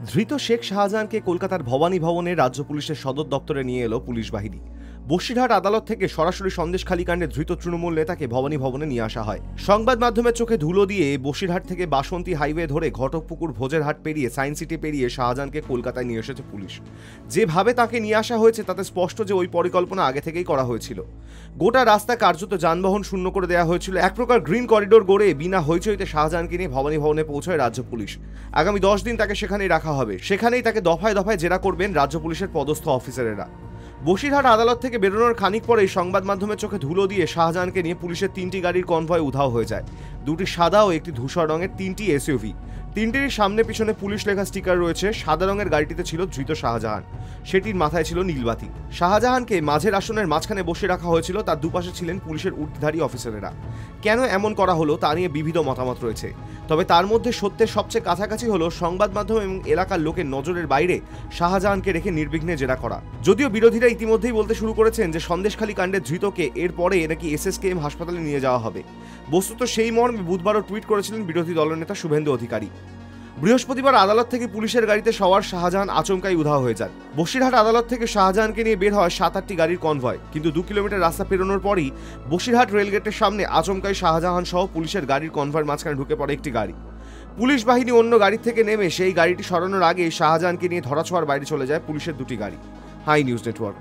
ধৃত শেখ শাহজাহানকে কলকাতার ভবানী ভবনে রাজ্য পুলিশের সদর দপ্তরে নিয়ে এলো পুলিশ বাহিনী। বসিরহাট আদালত থেকে সরাসরি সন্দেশখালী কাণ্ডে ধৃত তৃণমূল নেতাকে ভবানী ভবনে নিয়ে আসা হয়। সংবাদ মাধ্যমের চোখে ধুলো দিয়ে বসিরহাট থেকে বাসন্তী হাইওয়ে ধরে ঘটকপুকুর ভোজেরহাট পেরিয়ে সায়েন্স সিটি পেরিয়ে শাহজাহানকে কলকাতায় নিয়ে এসেছে পুলিশ। যেভাবে তাকে নিয়ে আসা হয়েছে তাতে স্পষ্ট যে ওই পরিকল্পনা আগে থেকেই করা হয়েছিল। গোটা রাস্তা কার্যত যানবাহন শূন্য করে দেওয়া হয়েছিল। এক প্রকার গ্রিন করিডোর গড়ে বিনা হইচইতে শাহজাহানকে নিয়ে ভবানী ভবনে পৌঁছয় রাজ্য পুলিশ। আগামী 10 দিন তাকে সেখানেই রাখা হবে। সেখানেই তাকে দফায় দফায় জেরা করবেন রাজ্য পুলিশের পদস্থ অফিসারেরা। বসিরহাট আদালত থেকে বেরোনোর খানিক পরেই সংবাদ মাধ্যমের চোখে ধুলো দিয়ে শাহজাহানকে নিয়ে পুলিশের 3টি গাড়ির কনভয় উধাও হয়ে যায়। 2টি সাদা ও একটি ধূসর রঙের 3টি এসইউভি। 3টির সামনে পিছনে পুলিশ লেখা স্টিকার রয়েছে। সাদা রঙের গাড়িটিতে ছিল ধৃত শাহজাহান, সেটির মাথায় ছিল নীলবাতি। শাহজাহানকে মাঝের আসনের মাঝখানে বসে রাখা হয়েছিল, তার দুপাশে ছিলেন পুলিশের ঊর্ধ্বধারী অফিসারেরা। কেন এমন করা হলো তা নিয়ে বিবিধ মতামত রয়েছে, তবে তার মধ্যে সত্যের সবচেয়ে কাছাকাছি হলো সংবাদ মাধ্যম এবং এলাকার লোকের নজরের বাইরে শাহজাহানকে রেখে নির্বিঘ্নে জেরা করা। যদিও বিরোধীরা ইতিমধ্যেই বলতে শুরু করেছেন যে সন্দেশখালী কাণ্ডের ধৃতকে এরপরে নাকি SSKM হাসপাতালে নিয়ে যাওয়া হবে। বস্তুত সেই মর্মে বুধবারও টুইট করেছিলেন বিরোধী দলনেতা শুভেন্দু অধিকারী। বৃহস্পতিবার আদালত থেকে পুলিশের গাড়িতে সওয়ার শাহজাহান আচমকাই উধাও হয়ে যান। বসিরহাট আদালত থেকে শাহজাহানকে নিয়ে বের হয় 7-8টি গাড়ির কনভয়, কিন্তু 2 কিলোমিটার রাস্তা পেরোনোর পরই বসিরহাট রেলগেটের সামনে আচমকাই শাহজাহান সহ পুলিশের গাড়ির কনভয়ের মাঝখানে ঢুকে পড়ে একটি গাড়ি। পুলিশ বাহিনী অন্য গাড়ি থেকে নেমে সেই গাড়িটি সরানোর আগে শাহজাহানকে নিয়ে ধরাছোঁয়ার বাইরে চলে যায় পুলিশের 2টি গাড়ি। High News network.